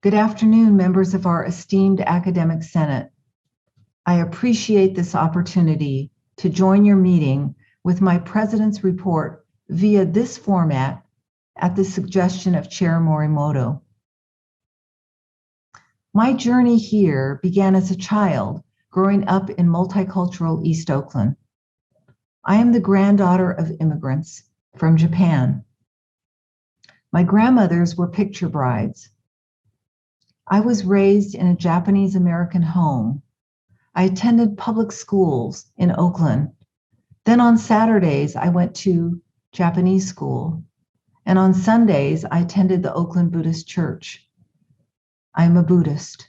Good afternoon, members of our esteemed Academic Senate. I appreciate this opportunity to join your meeting with my President's report via this format at the suggestion of Chair Morimoto. My journey here began as a child growing up in multicultural East Oakland. I am the granddaughter of immigrants from Japan. My grandmothers were picture brides. I was raised in a Japanese American home. I attended public schools in Oakland. Then on Saturdays, I went to Japanese school. And on Sundays, I attended the Oakland Buddhist Church. I am a Buddhist.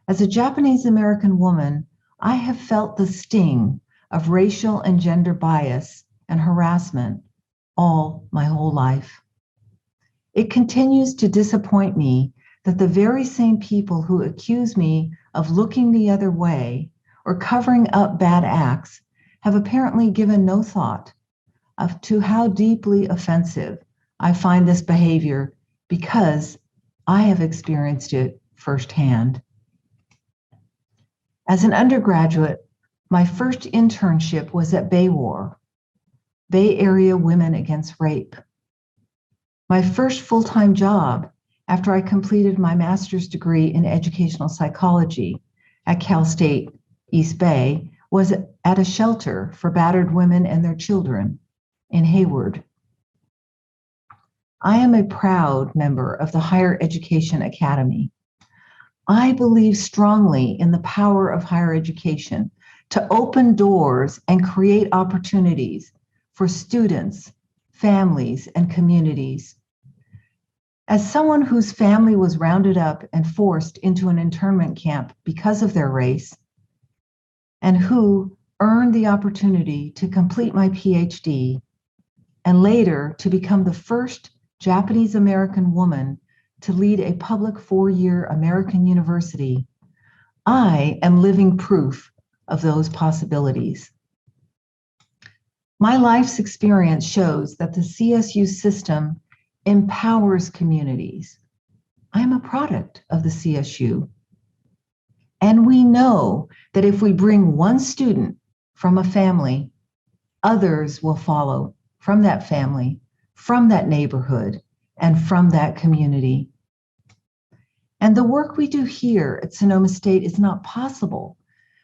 As a Japanese American woman, I have felt the sting of racial and gender bias and harassment all my whole life. It continues to disappoint me that the very same people who accuse me of looking the other way or covering up bad acts have apparently given no thought to how deeply offensive I find this behavior because I have experienced it firsthand. As an undergraduate, my first internship was at BAYWAR, Bay Area Women Against Rape. My first full-time job after I completed my master's degree in educational psychology at Cal State East Bay was at a shelter for battered women and their children in Hayward. I am a proud member of the Higher Education Academy. I believe strongly in the power of higher education to open doors and create opportunities for students, families, and communities. As someone whose family was rounded up and forced into an internment camp because of their race, and who earned the opportunity to complete my PhD, and later to become the first Japanese American woman to lead a public four-year American university, I am living proof of those possibilities. My life's experience shows that the CSU system empowers communities. I am a product of the CSU. And we know that if we bring one student from a family, others will follow from that family, from that neighborhood, and from that community. And the work we do here at Sonoma State is not possible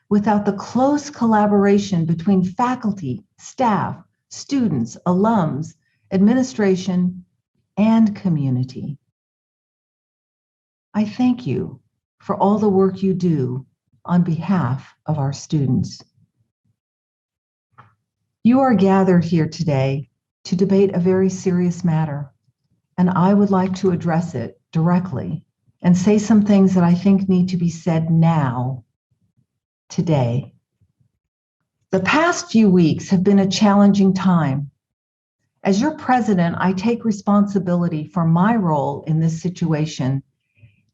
without the close collaboration between faculty, staff, students, alums, administration, and community. I thank you for all the work you do on behalf of our students. You are gathered here today to debate a very serious matter, and I would like to address it directly and say some things that I think need to be said now, today. The past few weeks have been a challenging time. As your president, I take responsibility for my role in this situation,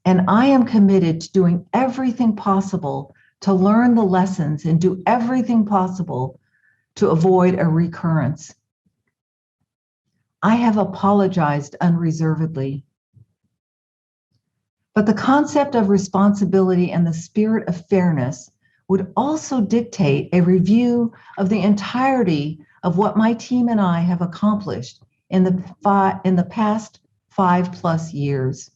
and I am committed to doing everything possible to learn the lessons and do everything possible to avoid a recurrence. I have apologized unreservedly. But the concept of responsibility and the spirit of fairness would also dictate a review of the entirety of what my team and I have accomplished in the past 5+ years.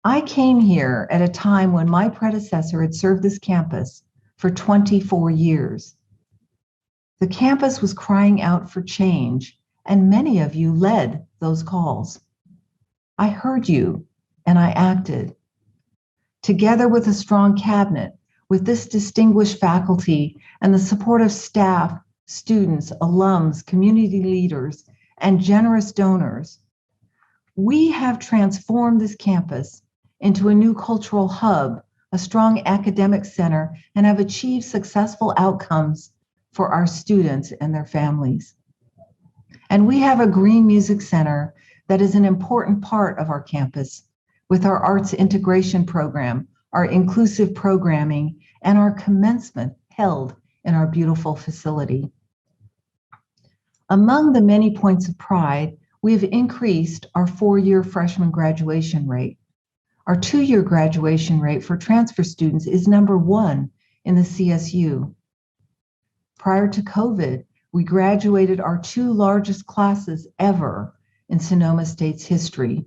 I came here at a time when my predecessor had served this campus for 24 years. The campus was crying out for change, and many of you led those calls. I heard you, and I acted. Together with a strong cabinet, with this distinguished faculty and the support of staff, students, alums, community leaders, and generous donors, we have transformed this campus into a new cultural hub, a strong academic center, and have achieved successful outcomes for our students and their families. And we have a green music center that is an important part of our campus with our arts integration program, our inclusive programming, and our commencement held in our beautiful facility. Among the many points of pride, we have increased our four-year freshman graduation rate Our 2-year graduation rate for transfer students is number 1 in the CSU. Prior to COVID, we graduated our 2 largest classes ever in Sonoma State's history.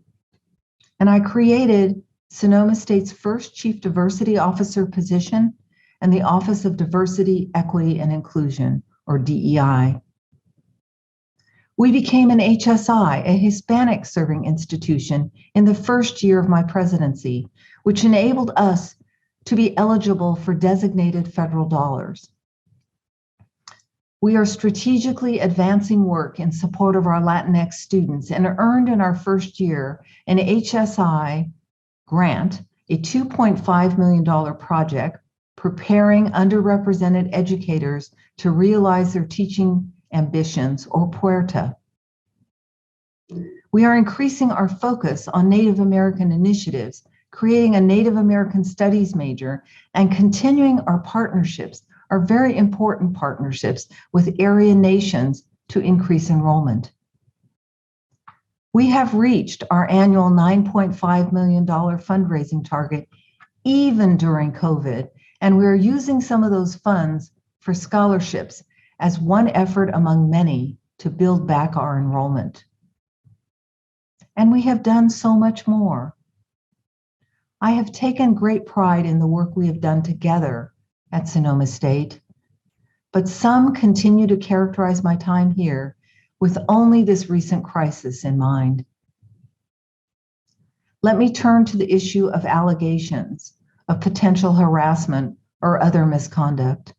And I created Sonoma State's first Chief Diversity Officer position and the Office of Diversity, Equity, and Inclusion, or DEI. We became an HSI, a Hispanic serving institution, in the first year of my presidency, which enabled us to be eligible for designated federal dollars. We are strategically advancing work in support of our Latinx students and earned in our first year an HSI grant, a $2.5 million project preparing underrepresented educators to realize their teaching ambitions, or Puerta. We are increasing our focus on Native American initiatives, creating a Native American Studies major, and continuing our partnerships, our very important partnerships with area nations to increase enrollment. We have reached our annual $9.5 million fundraising target even during COVID, and we are using some of those funds for scholarships as one effort among many to build back our enrollment. And we have done so much more. I have taken great pride in the work we have done together at Sonoma State, but some continue to characterize my time here with only this recent crisis in mind. Let me turn to the issue of allegations of potential harassment or other misconduct.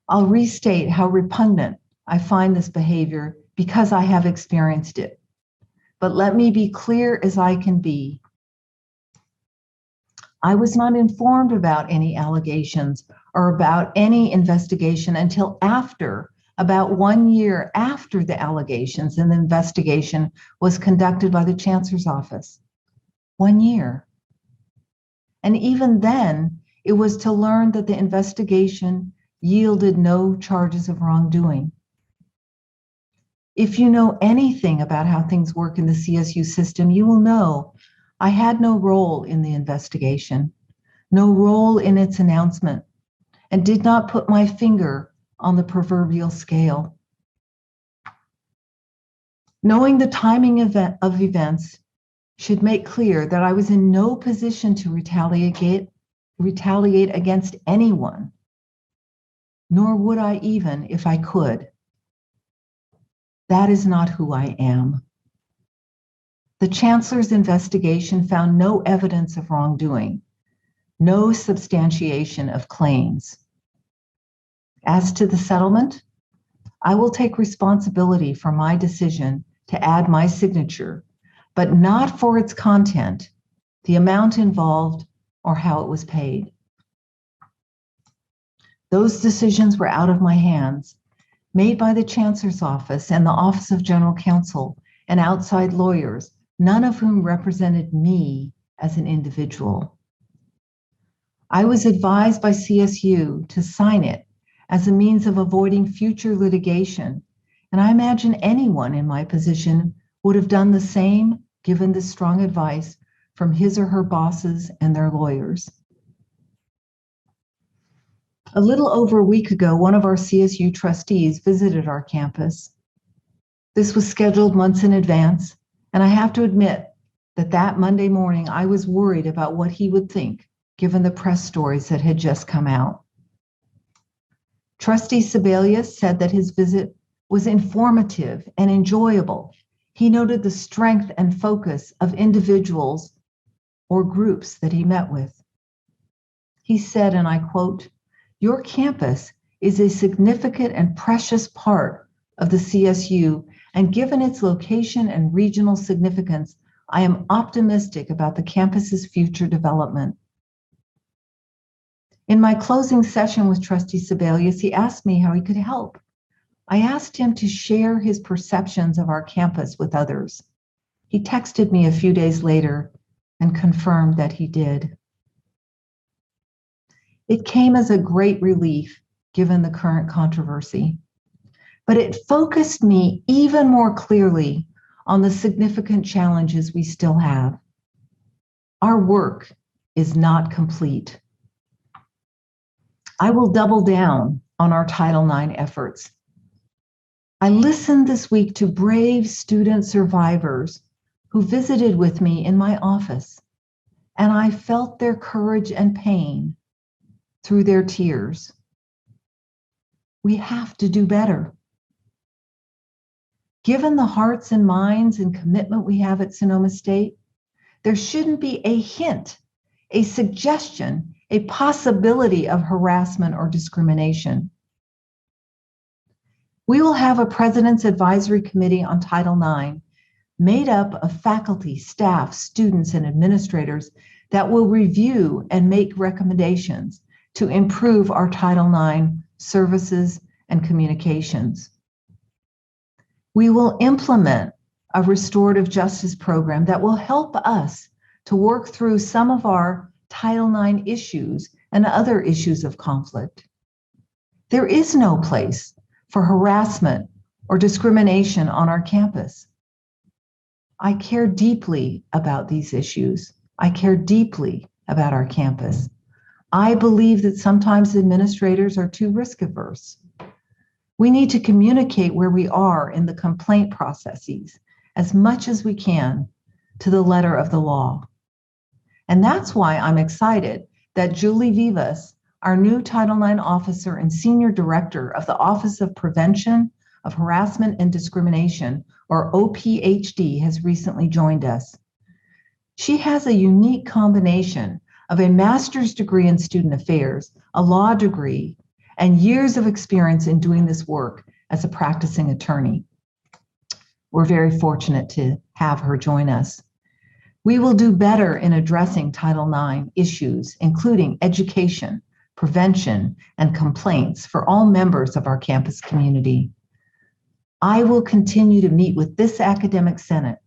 I'll restate how repugnant I find this behavior because I have experienced it. But let me be clear as I can be. I was not informed about any allegations or about any investigation until about 1 year after the allegations and the investigation was conducted by the Chancellor's office. 1 year. And even then, it was to learn that the investigation yielded no charges of wrongdoing. If you know anything about how things work in the CSU system, you will know I had no role in the investigation, no role in its announcement, and did not put my finger on the proverbial scale. Knowing the timing of events should make clear that I was in no position to retaliate against anyone, nor would I even if I could. That is not who I am. The Chancellor's investigation found no evidence of wrongdoing, no substantiation of claims. As to the settlement, I will take responsibility for my decision to add my signature, but not for its content, the amount involved, or how it was paid. Those decisions were out of my hands, made by the Chancellor's office and the Office of General Counsel and outside lawyers, none of whom represented me as an individual. I was advised by CSU to sign it as a means of avoiding future litigation, and I imagine anyone in my position would have done the same given this strong advice from his or her bosses and their lawyers. A little over a week ago, one of our CSU trustees visited our campus. This was scheduled months in advance, and I have to admit that Monday morning I was worried about what he would think, given the press stories that had just come out. Trustee Sebelius said that his visit was informative and enjoyable. He noted the strength and focus of individuals or groups that he met with. He said, and I quote, "Your campus is a significant and precious part of the CSU, and given its location and regional significance, I am optimistic about the campus's future development." In my closing session with Trustee Sebelius, he asked me how he could help. I asked him to share his perceptions of our campus with others. He texted me a few days later and confirmed that he did. It came as a great relief given the current controversy, but it focused me even more clearly on the significant challenges we still have. Our work is not complete. I will double down on our Title IX efforts. I listened this week to brave student survivors who visited with me in my office, and I felt their courage and pain through their tears. We have to do better. Given the hearts and minds and commitment we have at Sonoma State, there shouldn't be a hint, a suggestion, a possibility of harassment or discrimination. We will have a President's Advisory Committee on Title IX made up of faculty, staff, students, and administrators that will review and make recommendations to improve our Title IX services and communications. We will implement a restorative justice program that will help us to work through some of our Title IX issues and other issues of conflict. There is no place for harassment or discrimination on our campus. I care deeply about these issues. I care deeply about our campus. I believe that sometimes administrators are too risk averse. We need to communicate where we are in the complaint processes as much as we can to the letter of the law. And that's why I'm excited that Julie Vivas, our new Title IX officer and senior director of the Office of Prevention of Harassment and Discrimination, or OPHD, has recently joined us. She has a unique combination of a master's degree in student affairs, a law degree, and years of experience in doing this work as a practicing attorney. We're very fortunate to have her join us. We will do better in addressing Title IX issues, including education, prevention, and complaints for all members of our campus community. I will continue to meet with this academic senate,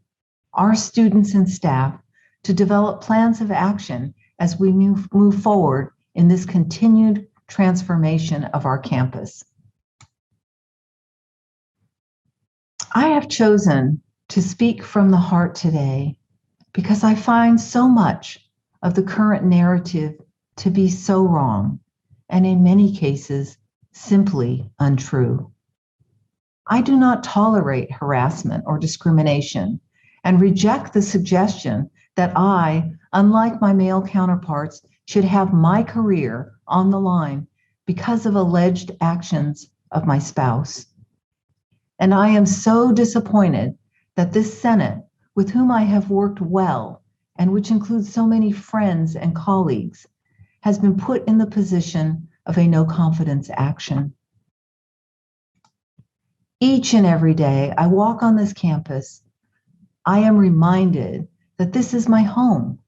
our students and staff, to develop plans of action as we move forward in this continued transformation of our campus. I have chosen to speak from the heart today because I find so much of the current narrative to be so wrong, and in many cases, simply untrue. I do not tolerate harassment or discrimination and reject the suggestion that I, unlike my male counterparts, should have my career on the line because of alleged actions of my spouse. And I am so disappointed that this Senate, with whom I have worked well, and which includes so many friends and colleagues, has been put in the position of a no confidence action. Each and every day I walk on this campus, I am reminded that this is my home.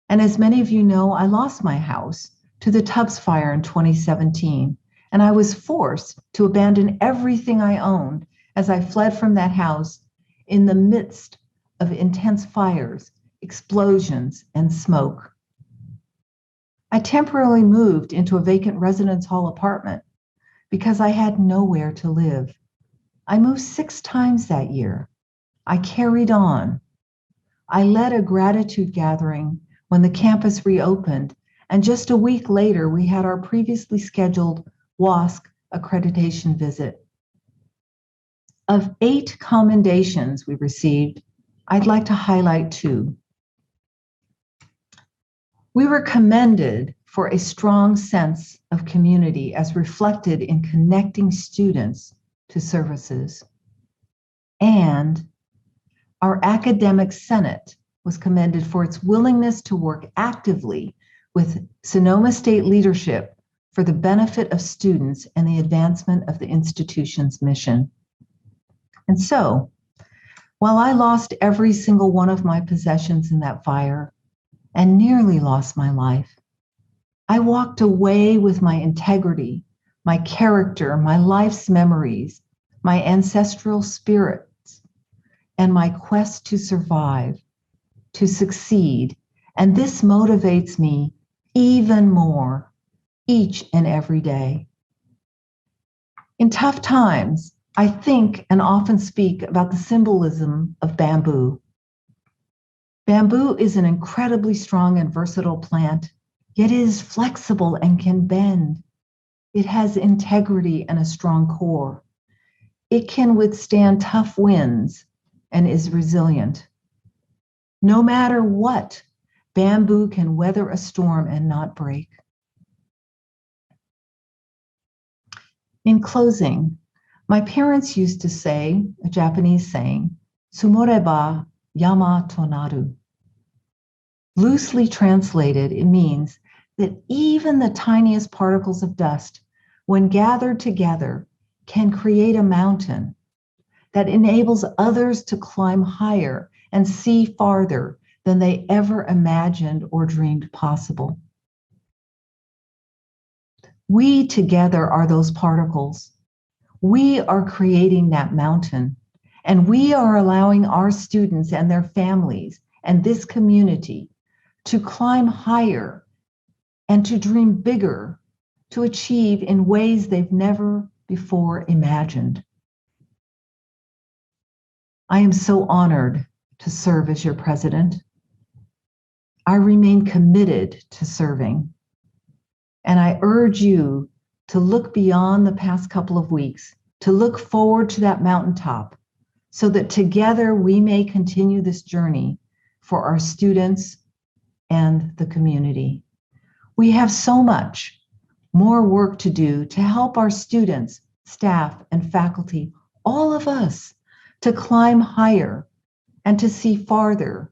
And as many of you know, I lost my house to the Tubbs fire in 2017, and I was forced to abandon everything I owned as I fled from that house in the midst of intense fires, explosions, and smoke. I temporarily moved into a vacant residence hall apartment because I had nowhere to live. I moved 6 times that year. I carried on. I led a gratitude gathering when the campus reopened, and just a week later, we had our previously scheduled WASC accreditation visit. Of 8 commendations we received, I'd like to highlight 2. We were commended for a strong sense of community as reflected in connecting students to services. And our academic senate was commended for its willingness to work actively with Sonoma State leadership for the benefit of students and the advancement of the institution's mission. And so, while I lost every single one of my possessions in that fire and nearly lost my life, I walked away with my integrity, my character, my life's memories, my ancestral spirits, and my quest to survive, to succeed. And this motivates me even more each and every day. In tough times, I think and often speak about the symbolism of bamboo. Bamboo is an incredibly strong and versatile plant, yet it is flexible and can bend. It has integrity and a strong core. It can withstand tough winds and is resilient. No matter what, bamboo can weather a storm and not break. In closing, my parents used to say, a Japanese saying, "Sumoreba yama to naru." Loosely translated, it means that even the tiniest particles of dust, when gathered together, can create a mountain that enables others to climb higher and see farther than they ever imagined or dreamed possible. We together are those particles. We are creating that mountain, and we are allowing our students and their families and this community to climb higher and to dream bigger, to achieve in ways they've never before imagined. I am so honored to serve as your president. I remain committed to serving, and I urge you to look beyond the past couple of weeks, to look forward to that mountaintop, so that together we may continue this journey for our students and the community. We have so much more work to do to help our students, staff, and faculty, all of us, to climb higher and to see farther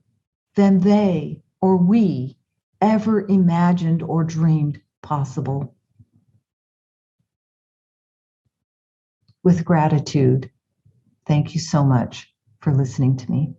than they or we ever imagined or dreamed possible. With gratitude, thank you so much for listening to me.